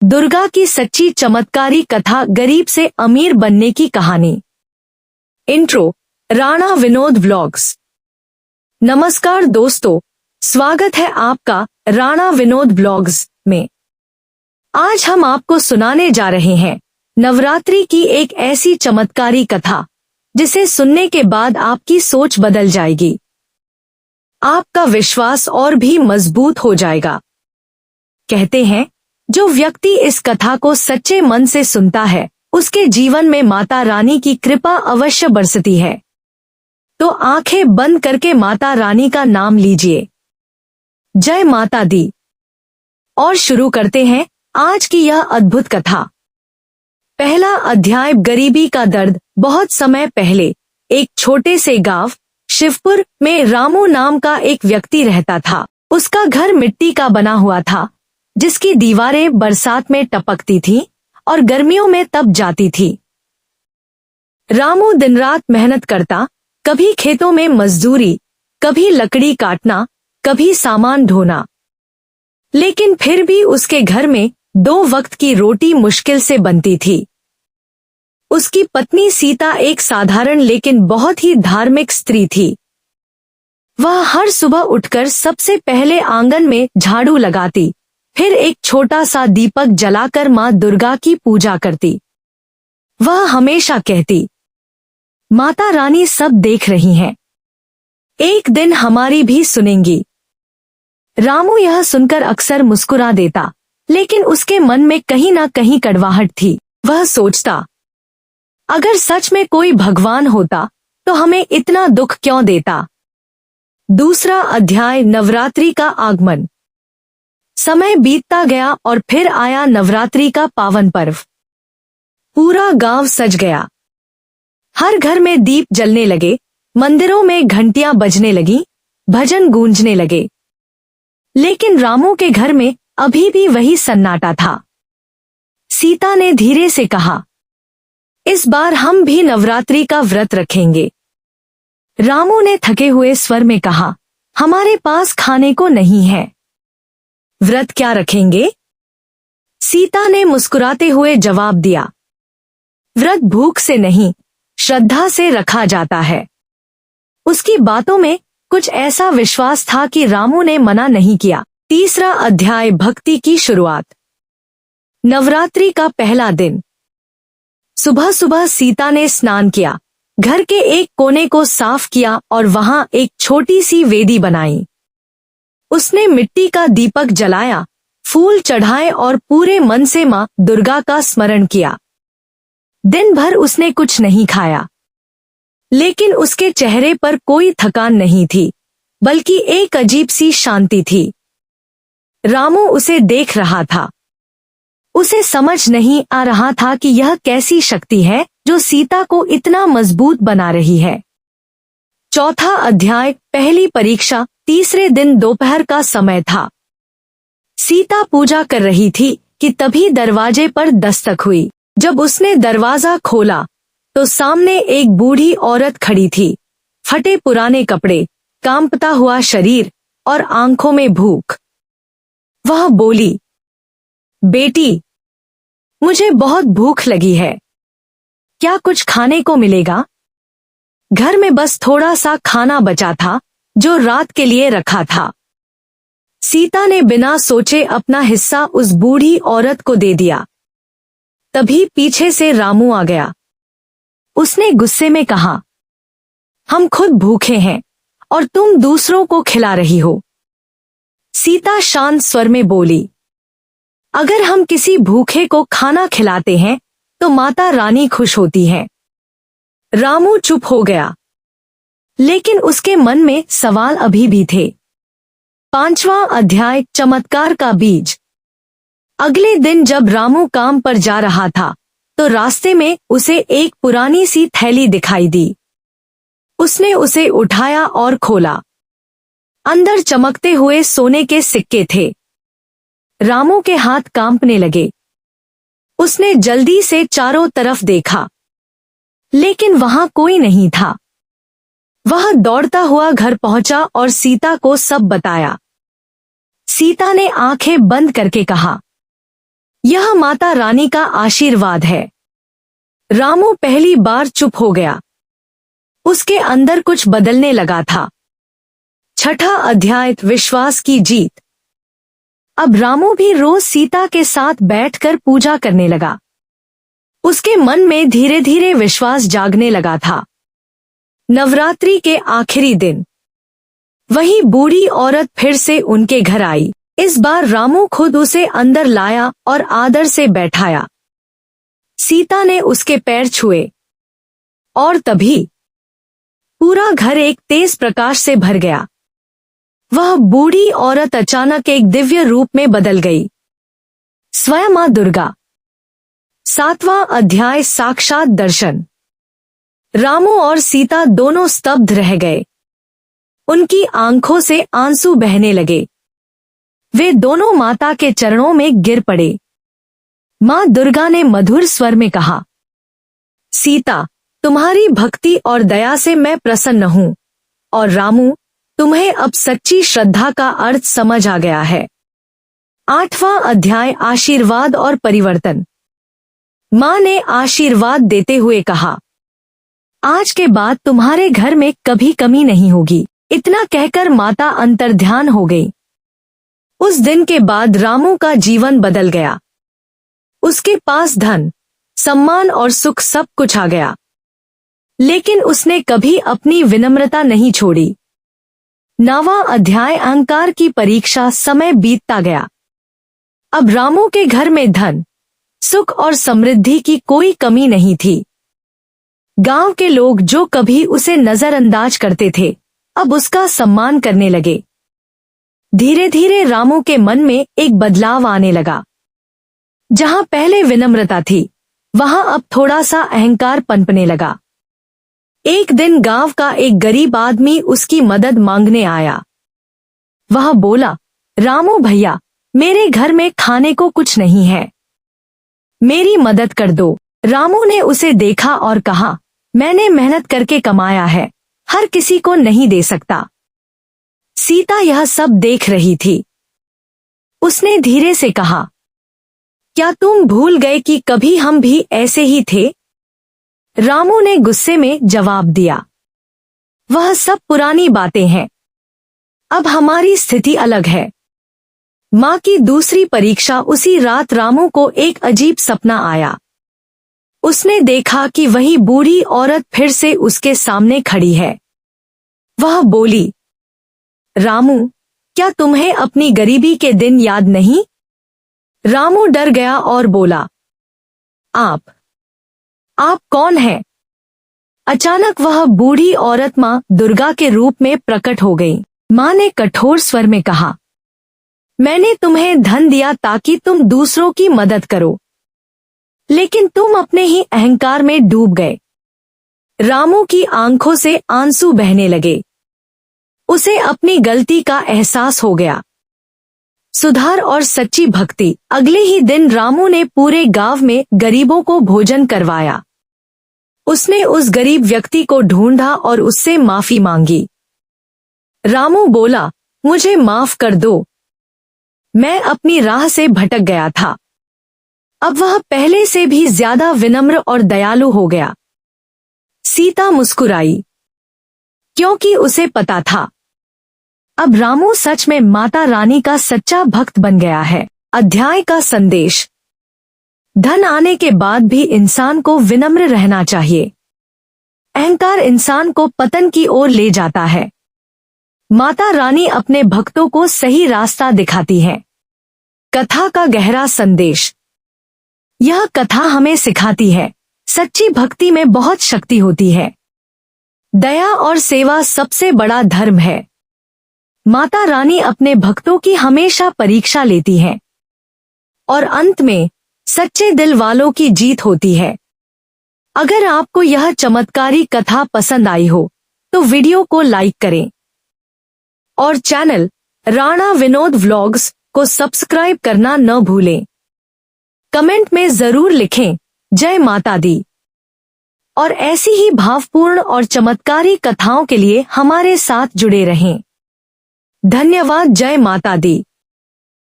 दुर्गा की सच्ची चमत्कारी कथा, गरीब से अमीर बनने की कहानी। Intro, Rana Vinod vlogs. नमस्कार दोस्तों, स्वागत है आपका राणा विनोद व्लॉग्स में। आज हम आपको सुनाने जा रहे हैं नवरात्रि की एक ऐसी चमत्कारी कथा जिसे सुनने के बाद आपकी सोच बदल जाएगी, आपका विश्वास और भी मजबूत हो जाएगा। कहते हैं, जो व्यक्ति इस कथा को सच्चे मन से सुनता है उसके जीवन में माता रानी की कृपा अवश्य बरसती है। तो आंखें बंद करके माता रानी का नाम लीजिए। जय माता दी। और शुरू करते हैं आज की यह अद्भुत कथा। पहला अध्याय, गरीबी का दर्द। बहुत समय पहले एक छोटे से गांव शिवपुर में रामू नाम का एक व्यक्ति रहता था। उसका घर मिट्टी का बना हुआ था, जिसकी दीवारें बरसात में टपकती थीं और गर्मियों में तप जाती थी। रामू दिन रात मेहनत करता, कभी खेतों में मजदूरी, कभी लकड़ी काटना, कभी सामान ढोना। लेकिन फिर भी उसके घर में 2 वक्त की रोटी मुश्किल से बनती थी। उसकी पत्नी सीता एक साधारण लेकिन बहुत ही धार्मिक स्त्री थी। वह हर सुबह उठकर सबसे पहले आंगन में झाड़ू लगाती, फिर एक छोटा सा दीपक जलाकर मां दुर्गा की पूजा करती। वह हमेशा कहती, माता रानी सब देख रही हैं, एक दिन हमारी भी सुनेंगी। रामू यह सुनकर अक्सर मुस्कुरा देता, लेकिन उसके मन में कहीं ना कहीं कड़वाहट थी। वह सोचता, अगर सच में कोई भगवान होता तो हमें इतना दुख क्यों देता। दूसरा अध्याय, नवरात्रि का आगमन। समय बीतता गया और फिर आया नवरात्रि का पावन पर्व। पूरा गांव सज गया। हर घर में दीप जलने लगे, मंदिरों में घंटियां बजने लगीं, भजन गूंजने लगे। लेकिन रामू के घर में अभी भी वही सन्नाटा था। सीता ने धीरे से कहा, इस बार हम भी नवरात्रि का व्रत रखेंगे। रामू ने थके हुए स्वर में कहा, हमारे पास खाने को नहीं है। व्रत क्या रखेंगे? सीता ने मुस्कुराते हुए जवाब दिया, व्रत भूख से नहीं, श्रद्धा से रखा जाता है। उसकी बातों में कुछ ऐसा विश्वास था कि रामू ने मना नहीं किया। तीसरा अध्याय, भक्ति की शुरुआत। नवरात्रि का पहला दिन। सुबह सुबह सीता ने स्नान किया, घर के एक कोने को साफ किया और वहां एक छोटी सी वेदी बनाई। उसने मिट्टी का दीपक जलाया, फूल चढ़ाए और पूरे मन से मां दुर्गा का स्मरण किया। दिन भर उसने कुछ नहीं खाया, लेकिन उसके चेहरे पर कोई थकान नहीं थी, बल्कि एक अजीब सी शांति थी। रामू उसे देख रहा था। उसे समझ नहीं आ रहा था कि यह कैसी शक्ति है जो सीता को इतना मजबूत बना रही है। चौथा अध्याय, पहली परीक्षा। तीसरे दिन दोपहर का समय था। सीता पूजा कर रही थी कि तभी दरवाजे पर दस्तक हुई। जब उसने दरवाजा खोला तो सामने एक बूढ़ी औरत खड़ी थी। फटे पुराने कपड़े, कांपता हुआ शरीर और आंखों में भूख। वह बोली, बेटी, मुझे बहुत भूख लगी है, क्या कुछ खाने को मिलेगा? घर में बस थोड़ा सा खाना बचा था जो रात के लिए रखा था। सीता ने बिना सोचे अपना हिस्सा उस बूढ़ी औरत को दे दिया। तभी पीछे से रामू आ गया। उसने गुस्से में कहा, हम खुद भूखे हैं और तुम दूसरों को खिला रही हो। सीता शांत स्वर में बोली, अगर हम किसी भूखे को खाना खिलाते हैं तो माता रानी खुश होती है। रामू चुप हो गया, लेकिन उसके मन में सवाल अभी भी थे। 5वां अध्याय, चमत्कार का बीज। अगले दिन जब रामू काम पर जा रहा था तो रास्ते में उसे एक पुरानी सी थैली दिखाई दी। उसने उसे उठाया और खोला। अंदर चमकते हुए सोने के सिक्के थे। रामू के हाथ कांपने लगे। उसने जल्दी से चारों तरफ देखा, लेकिन वहां कोई नहीं था। वह दौड़ता हुआ घर पहुंचा और सीता को सब बताया। सीता ने आंखें बंद करके कहा, यह माता रानी का आशीर्वाद है। रामू पहली बार चुप हो गया। उसके अंदर कुछ बदलने लगा था। छठा अध्याय, विश्वास की जीत। अब रामू भी रोज सीता के साथ बैठकर पूजा करने लगा। उसके मन में धीरे धीरे विश्वास जागने लगा था। नवरात्रि के आखिरी दिन वही बूढ़ी औरत फिर से उनके घर आई। इस बार रामू खुद उसे अंदर लाया और आदर से बैठाया। सीता ने उसके पैर छुए और तभी पूरा घर एक तेज प्रकाश से भर गया। वह बूढ़ी औरत अचानक एक दिव्य रूप में बदल गई, स्वयं मां दुर्गा। 7वां अध्याय, साक्षात दर्शन। रामू और सीता दोनों स्तब्ध रह गए। उनकी आंखों से आंसू बहने लगे। वे दोनों माता के चरणों में गिर पड़े। मां दुर्गा ने मधुर स्वर में कहा, सीता, तुम्हारी भक्ति और दया से मैं प्रसन्न हूं, और रामू, तुम्हें अब सच्ची श्रद्धा का अर्थ समझ आ गया है। 8वां अध्याय, आशीर्वाद और परिवर्तन। मां ने आशीर्वाद देते हुए कहा, आज के बाद तुम्हारे घर में कभी कमी नहीं होगी। इतना कहकर माता अंतर्ध्यान हो गई। उस दिन के बाद रामू का जीवन बदल गया। उसके पास धन, सम्मान और सुख सब कुछ आ गया, लेकिन उसने कभी अपनी विनम्रता नहीं छोड़ी। 9वां अध्याय, अहंकार की परीक्षा। समय बीतता गया। अब रामू के घर में धन, सुख और समृद्धि की कोई कमी नहीं थी। गांव के लोग जो कभी उसे नजरअंदाज करते थे, अब उसका सम्मान करने लगे। धीरे धीरे रामू के मन में एक बदलाव आने लगा। जहां पहले विनम्रता थी, वहां अब थोड़ा सा अहंकार पनपने लगा। एक दिन गांव का एक गरीब आदमी उसकी मदद मांगने आया। वह बोला, रामू भैया, मेरे घर में खाने को कुछ नहीं है, मेरी मदद कर दो। रामू ने उसे देखा और कहा, मैंने मेहनत करके कमाया है, हर किसी को नहीं दे सकता। सीता यह सब देख रही थी। उसने धीरे से कहा, क्या तुम भूल गए कि कभी हम भी ऐसे ही थे? रामू ने गुस्से में जवाब दिया, वह सब पुरानी बातें हैं, अब हमारी स्थिति अलग है। मां की दूसरी परीक्षा। उसी रात रामू को एक अजीब सपना आया। उसने देखा कि वही बूढ़ी औरत फिर से उसके सामने खड़ी है। वह बोली, रामू, क्या तुम्हें अपनी गरीबी के दिन याद नहीं? रामू डर गया और बोला, आप कौन हैं? अचानक वह बूढ़ी औरत मां दुर्गा के रूप में प्रकट हो गई। मां ने कठोर स्वर में कहा, मैंने तुम्हें धन दिया ताकि तुम दूसरों की मदद करो, लेकिन तुम अपने ही अहंकार में डूब गए। रामू की आंखों से आंसू बहने लगे। उसे अपनी गलती का एहसास हो गया। सुधार और सच्ची भक्ति। अगले ही दिन रामू ने पूरे गांव में गरीबों को भोजन करवाया। उसने उस गरीब व्यक्ति को ढूंढा और उससे माफी मांगी। रामू बोला, मुझे माफ कर दो, मैं अपनी राह से भटक गया था। अब वह पहले से भी ज्यादा विनम्र और दयालु हो गया। सीता मुस्कुराई, क्योंकि उसे पता था अब रामू सच में माता रानी का सच्चा भक्त बन गया है। अध्याय का संदेश। धन आने के बाद भी इंसान को विनम्र रहना चाहिए। अहंकार इंसान को पतन की ओर ले जाता है। माता रानी अपने भक्तों को सही रास्ता दिखाती है। कथा का गहरा संदेश। यह कथा हमें सिखाती है, सच्ची भक्ति में बहुत शक्ति होती है। दया और सेवा सबसे बड़ा धर्म है। माता रानी अपने भक्तों की हमेशा परीक्षा लेती हैं और अंत में सच्चे दिल वालों की जीत होती है। अगर आपको यह चमत्कारी कथा पसंद आई हो तो वीडियो को लाइक करें और चैनल राणा विनोद व्लॉग्स को सब्सक्राइब करना न भूलें। कमेंट में जरूर लिखें, जय माता दी। और ऐसी ही भावपूर्ण और चमत्कारी कथाओं के लिए हमारे साथ जुड़े रहें। धन्यवाद। जय माता दी।